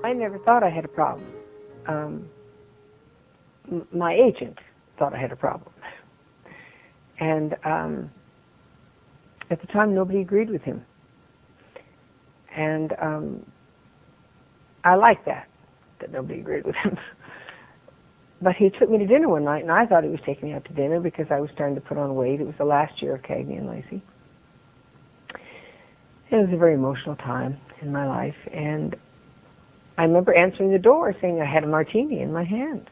I never thought I had a problem. My agent thought I had a problem. And at the time, nobody agreed with him. And I liked that nobody agreed with him. But he took me to dinner one night, and I thought he was taking me out to dinner because I was starting to put on weight. It was the last year of Cagney and Lacey. It was a very emotional time in my life, and I remember answering the door saying I had a martini in my hand.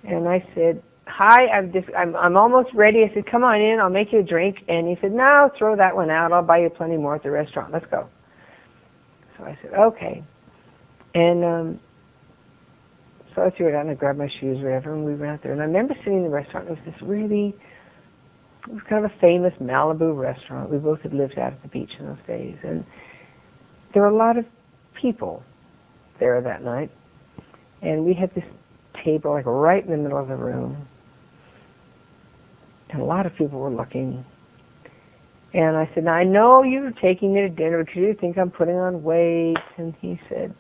And I said, "Hi, I'm almost ready." I said, "Come on in, I'll make you a drink." And he said, "No, throw that one out. I'll buy you plenty more at the restaurant. Let's go." So I said, "Okay." And so I threw it out and I grabbed my shoes or whatever, and we went out there. And I remember sitting in the restaurant. It was this it was kind of a famous Malibu restaurant. We both had lived out at the beach in those days. And there were a lot of people there that night. And we had this table like right in the middle of the room. And a lot of people were looking. And I said, "Now, I know you're taking me to dinner because you think I'm putting on weight." And he said,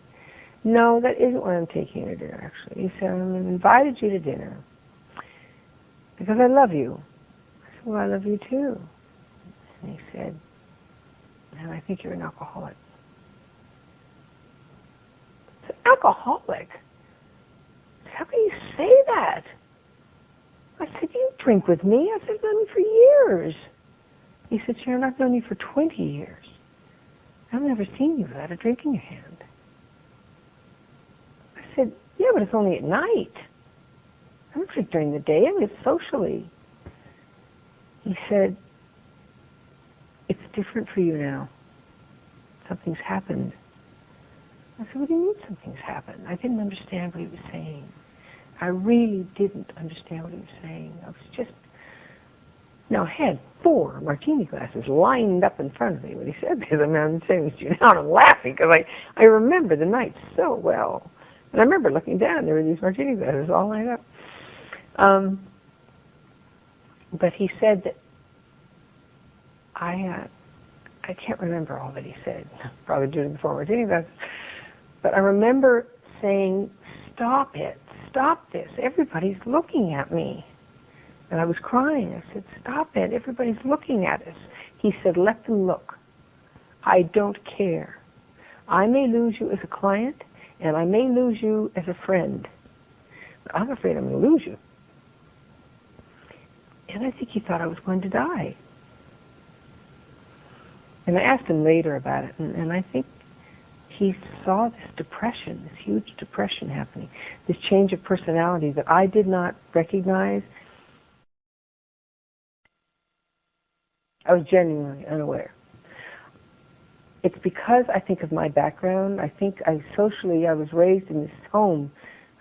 "No, that isn't why I'm taking you to dinner, actually." He said, "I've invited you to dinner because I love you." I said, "Well, I love you too." And he said, "And I think you're an alcoholic." I said, "Alcoholic? How can you say that?" I said, "You drink with me." I said, "I've known you for years." He said, "Sharon, I've known you for 20 years. I've never seen you without a drink in your hand." I said, "Yeah, but it's only at night. I don't drink during the day. I live socially." He said, "It's different for you now. Something's happened." I said, "What do you mean something's happened?" I didn't understand what he was saying. I really didn't understand what he was saying. I was just... Now, I had 4 martini glasses lined up in front of me when he said this. I mean, I'm saying this to you now, and I'm laughing because I remember the night so well. And I remember looking down, there were these martini glasses all lined up. But he said that I can't remember all that he said, probably due to the 4 martini glasses. But I remember saying, "Stop it, stop this, everybody's looking at me." And I was crying. I said, "Stop it, everybody's looking at us." He said, "Let them look. I don't care. I may lose you as a client, and I may lose you as a friend. But I'm afraid I'm going to lose you." And I think he thought I was going to die. And I asked him later about it, and I think he saw this depression, this huge depression happening, this change of personality that I did not recognize. I was genuinely unaware. It's because I think of my background. I think I was raised in this home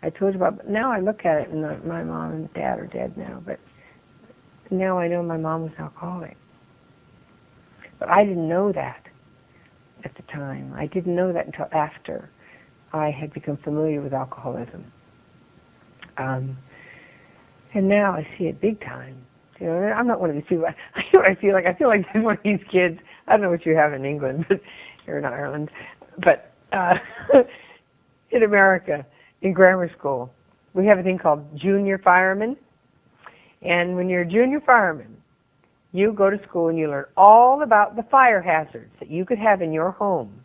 I told you about. But now I look at it, and my mom and dad are dead now, but now I know my mom was an alcoholic. But I didn't know that at the time. I didn't know that until after I had become familiar with alcoholism. And now I see it big time. You know, I'm not one of these people. I know what I feel like. I feel like I'm one of these kids. I don't know what you have in England, but or in Ireland, but in America, in grammar school, we have a thing called junior fireman. And when you're a junior fireman, you go to school and you learn all about the fire hazards that you could have in your home.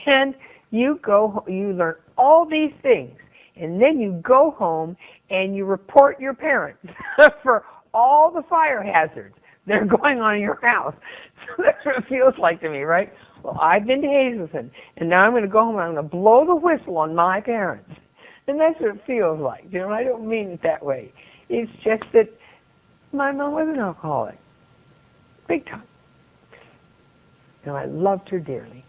And you learn all these things, and then you go home and you report your parents for all the fire hazards that are going on in your house. So that's what it feels like to me, right? Well, I've been to Hazleton, and now I'm going to go home and I'm going to blow the whistle on my parents. And that's what it feels like. You know, I don't mean it that way. It's just that my mom was an alcoholic. Big time. And I loved her dearly.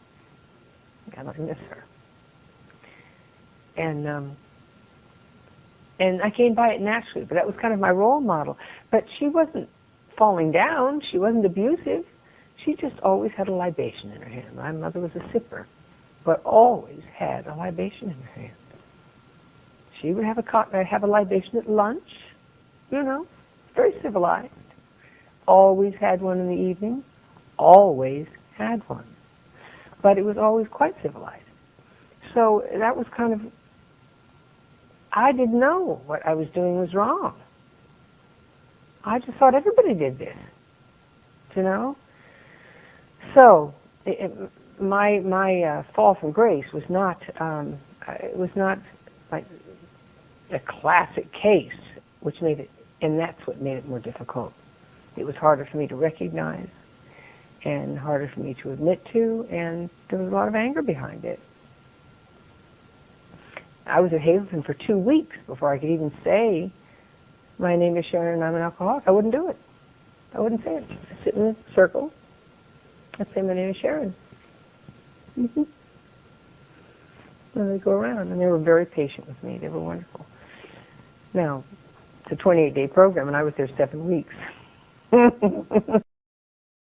And I miss her. And I came by it naturally, but that was kind of my role model. But she wasn't falling down. She wasn't abusive. She just always had a libation in her hand. My mother was a sipper, but always had a libation in her hand. She would have a libation at lunch, you know, very civilized. Always had one in the evening. Always had one. But it was always quite civilized. so that was kind of, I didn't know what I was doing was wrong. I just thought everybody did this, you know? So my fall from grace was not, it was not like a classic case, which made it, and that's what made it more difficult. It was harder for me to recognize and harder for me to admit to, and there was a lot of anger behind it. I was at Hazleton for 2 weeks before I could even say, my name is Sharon and I'm an alcoholic. I wouldn't do it. I wouldn't say it. I'd sit in a circle. I'd say, my name is Sharon. Mm-hmm. And they'd go around, and they were very patient with me. They were wonderful. Now, it's a 28-day program, and I was there 7 weeks.